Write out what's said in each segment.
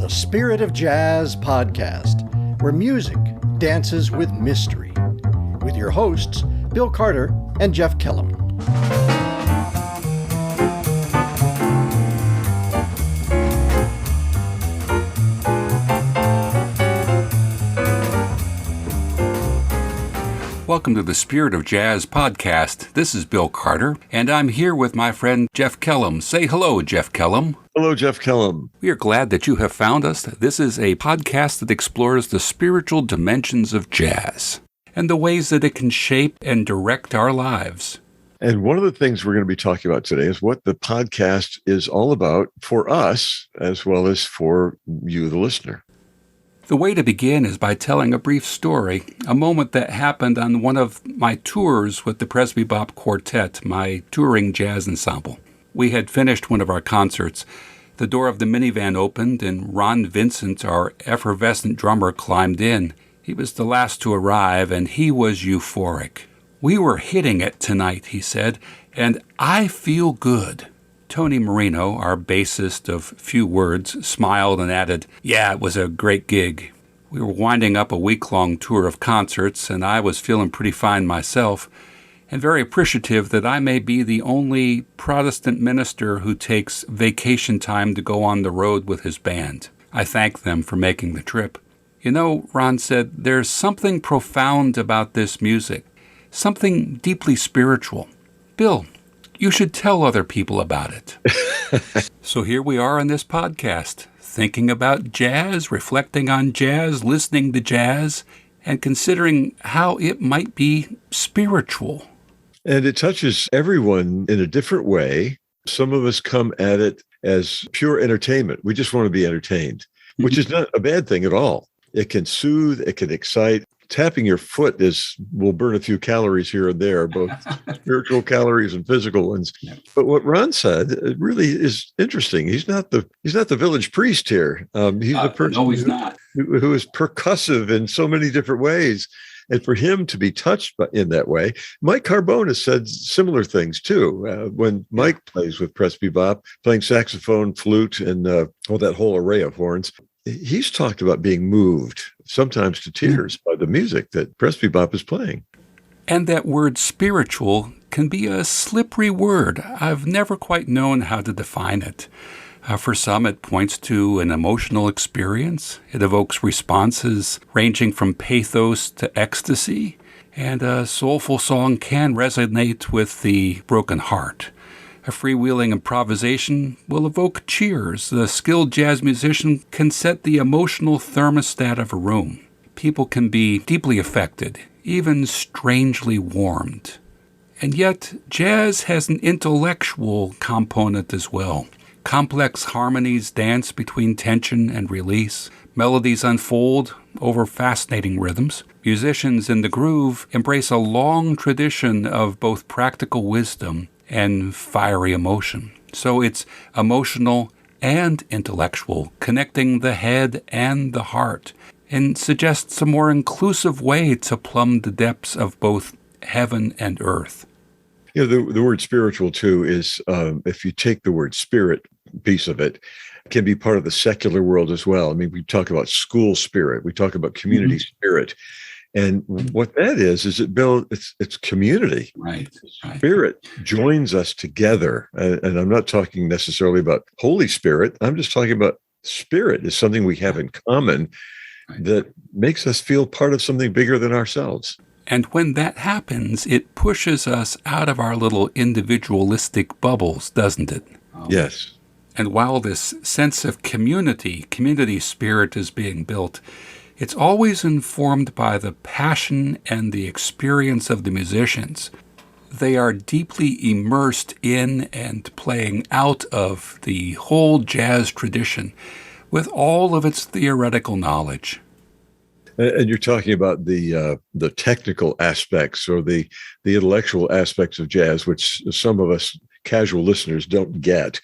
the Spirit of Jazz podcast, where music dances with mystery, with your hosts, Bill Carter and Jeff Kellam. Welcome to the Spirit of Jazz podcast. This is Bill Carter, and I'm here with my friend Jeff Kellam. Say hello, Jeff Kellam. Hello, Jeff Kellam. We are glad that you have found us. This is a podcast that explores the spiritual dimensions of jazz and the ways that it can shape and direct our lives. And one of the things we're going to be talking about today is what the podcast is all about for us, as well as for you, the listener. The way to begin is by telling a brief story, a moment that happened on one of my tours with the Presbybop Quartet, my touring jazz ensemble. We had finished one of our concerts. The door of the minivan opened, and Ron Vincent, our effervescent drummer, climbed in. He was the last to arrive, and he was euphoric. "We were hitting it tonight," he said, "and I feel good." Tony Marino, our bassist of few words, smiled and added, "Yeah, it was a great gig." We were winding up a week-long tour of concerts, and I was feeling pretty fine myself, and very appreciative that I may be the only Protestant minister who takes vacation time to go on the road with his band. I thanked them for making the trip. "You know," Ron said, "there's something profound about this music, something deeply spiritual. Bill, you should tell other people about it." So here we are on this podcast, thinking about jazz, reflecting on jazz, listening to jazz, and considering how it might be spiritual. And it touches everyone in a different way. Some of us come at it as pure entertainment. We just want to be entertained, which is not a bad thing at all. It can soothe, it can excite. Tapping your foot will burn a few calories here and there, both spiritual calories and physical ones. But what Ron said really is interesting. He's not the village priest here. He's a person no, he's not. Who is percussive in so many different ways. And for him to be touched in that way, Mike Carbone has said similar things too. When Mike plays with Presbybop, playing saxophone, flute, and that whole array of horns, he's talked about being moved, sometimes to tears, by the music that Presbybop is playing. And that word spiritual can be a slippery word. I've never quite known how to define it. For some, it points to an emotional experience. It evokes responses ranging from pathos to ecstasy. And a soulful song can resonate with the broken heart. A freewheeling improvisation will evoke cheers. The skilled jazz musician can set the emotional thermostat of a room. People can be deeply affected, even strangely warmed. And yet, jazz has an intellectual component as well. Complex harmonies dance between tension and release. Melodies unfold over fascinating rhythms. Musicians in the groove embrace a long tradition of both practical wisdom and fiery emotion. So it's emotional and intellectual, connecting the head and the heart, and suggests a more inclusive way to plumb the depths of both heaven and earth. You know, the word spiritual, too, is, if you take the word spirit piece of it, can be part of the secular world as well. I mean, we talk about school spirit, we talk about community spirit. And what that is that, Bill, it's community. Right. Spirit joins us together. And I'm not talking necessarily about Holy Spirit. I'm just talking about spirit is something we have in common that makes us feel part of something bigger than ourselves. And when that happens, it pushes us out of our little individualistic bubbles, doesn't it? Yes. And while this sense of community spirit is being built, it's always informed by the passion and the experience of the musicians. They are deeply immersed in and playing out of the whole jazz tradition with all of its theoretical knowledge. And you're talking about the technical aspects or the intellectual aspects of jazz, which some of us casual listeners don't get.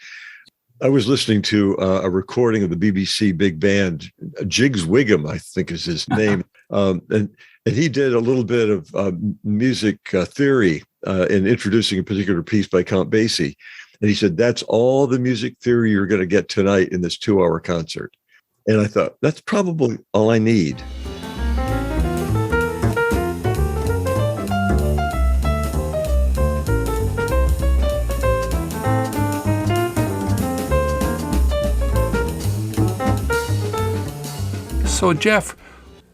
I was listening to a recording of the BBC Big Band. Jiggs Wiggum, I think is his name. And he did a little bit of music theory in introducing a particular piece by Count Basie. And he said, that's all the music theory you're going to get tonight in this 2-hour concert. And I thought, that's probably all I need. So, Jeff,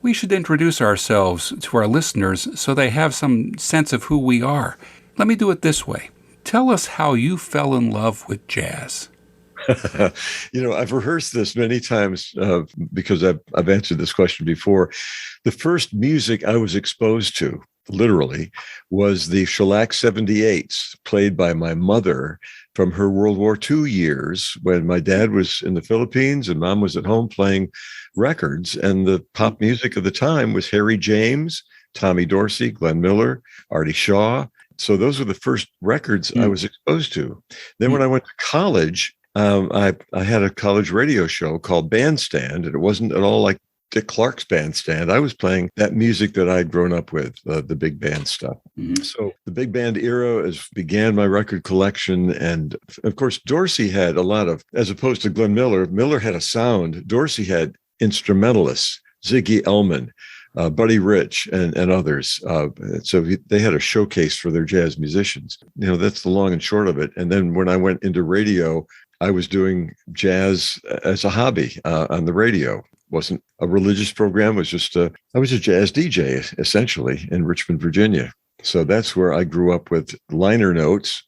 we should introduce ourselves to our listeners so they have some sense of who we are. Let me do it this way. Tell us how you fell in love with jazz. I've rehearsed this many times because I've answered this question before. The first music I was exposed to, literally, was the shellac 78s played by my mother from her World War II years when my dad was in the Philippines and mom was at home playing records. And the pop music of the time was Harry James, Tommy Dorsey, Glenn Miller, Artie Shaw. So those were the first records I was exposed to. Then when I went to college, I had a college radio show called Bandstand, and it wasn't at all like Dick Clark's Bandstand. I was playing that music that I'd grown up with, the big band stuff. Mm-hmm. So the big band era began my record collection. And of course, Dorsey had a lot of, as opposed to Glenn Miller, Miller had a sound. Dorsey had instrumentalists, Ziggy Elman, Buddy Rich, and others. So they had a showcase for their jazz musicians. That's the long and short of it. And then when I went into radio, I was doing jazz as a hobby on the radio. Wasn't a religious program. I was a jazz DJ, essentially, in Richmond, Virginia. So that's where I grew up with liner notes,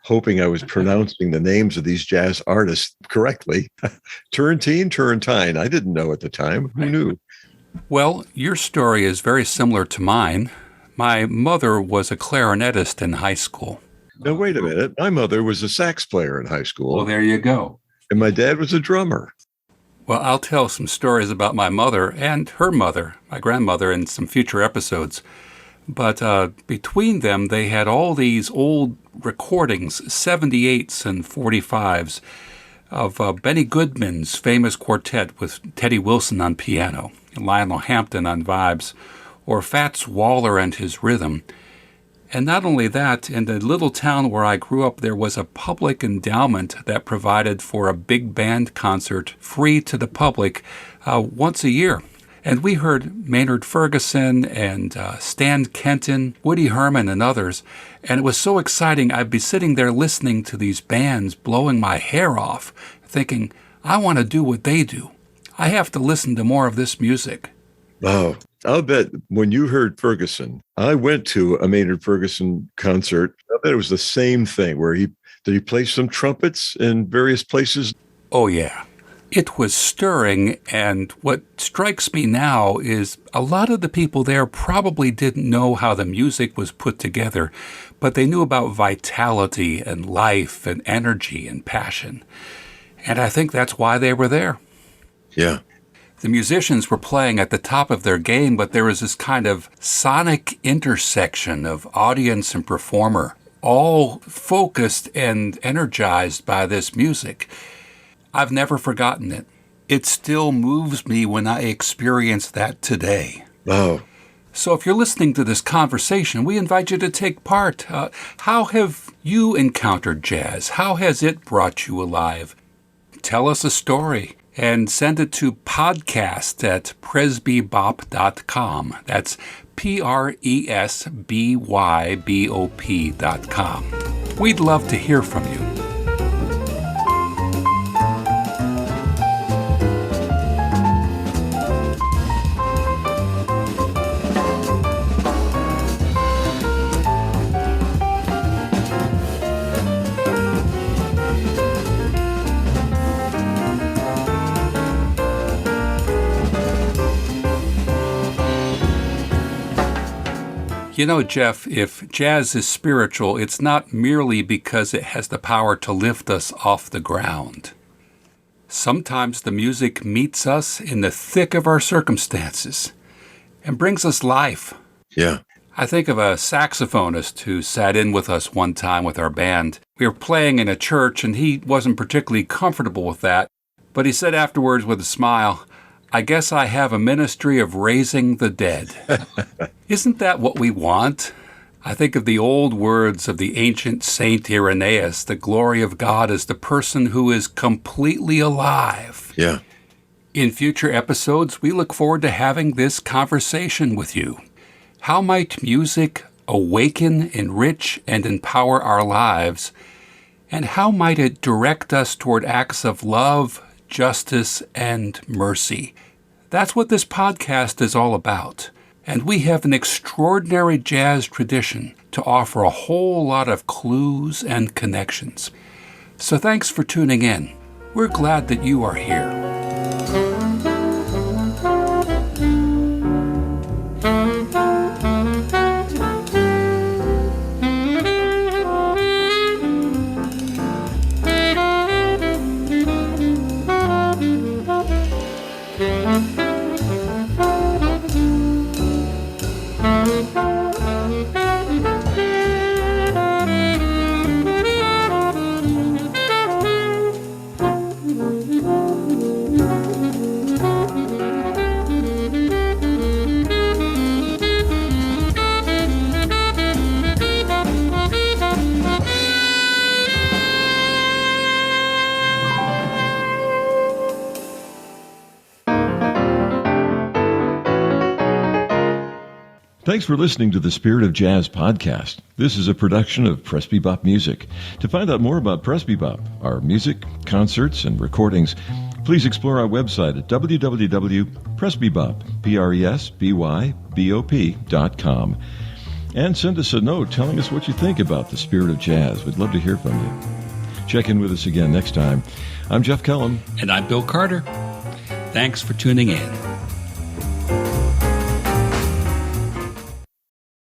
hoping I was pronouncing the names of these jazz artists correctly. Turrentine. I didn't know at the time. Who knew? Well, your story is very similar to mine. My mother was a clarinetist in high school. Now, wait a minute. My mother was a sax player in high school. Well, there you go. And my dad was a drummer. Well, I'll tell some stories about my mother and her mother, my grandmother, in some future episodes. But between them, they had all these old recordings, 78s and 45s, of Benny Goodman's famous quartet with Teddy Wilson on piano, Lionel Hampton on vibes, or Fats Waller and his rhythm. And not only that, in the little town where I grew up, there was a public endowment that provided for a big band concert free to the public once a year. And we heard Maynard Ferguson and Stan Kenton, Woody Herman, and others. And it was so exciting. I'd be sitting there listening to these bands, blowing my hair off, thinking, I want to do what they do. I have to listen to more of this music. Oh, I'll bet when you heard Ferguson, I went to a Maynard Ferguson concert. I bet it was the same thing where did he play some trumpets in various places? Oh, yeah. It was stirring, and what strikes me now is a lot of the people there probably didn't know how the music was put together, but they knew about vitality and life and energy and passion. And I think that's why they were there. Yeah. The musicians were playing at the top of their game, but there was this kind of sonic intersection of audience and performer, all focused and energized by this music. I've never forgotten it. It still moves me when I experience that today. Oh. So if you're listening to this conversation, we invite you to take part. How have you encountered jazz? How has it brought you alive? Tell us a story and send it to podcast@presbybop.com. That's presbybop.com. We'd love to hear from you. You know, Jeff, if jazz is spiritual, it's not merely because it has the power to lift us off the ground. Sometimes the music meets us in the thick of our circumstances and brings us life. Yeah. I think of a saxophonist who sat in with us one time with our band. We were playing in a church, and he wasn't particularly comfortable with that, but he said afterwards with a smile, I guess I have a ministry of raising the dead. Isn't that what we want? I think of the old words of the ancient Saint Irenaeus, the glory of God is the person who is completely alive. Yeah. In future episodes, we look forward to having this conversation with you. How might music awaken, enrich, and empower our lives? And how might it direct us toward acts of love, justice, and mercy? That's what this podcast is all about. And we have an extraordinary jazz tradition to offer a whole lot of clues and connections. So thanks for tuning in. We're glad that you are here. Thanks for listening to the Spirit of Jazz podcast. This is a production of Presbybop Music. To find out more about Presbybop, our music, concerts, and recordings, please explore our website at www.presbybop.com and send us a note telling us what you think about the Spirit of Jazz. We'd love to hear from you. Check in with us again next time. I'm Jeff Kellam. And I'm Bill Carter. Thanks for tuning in.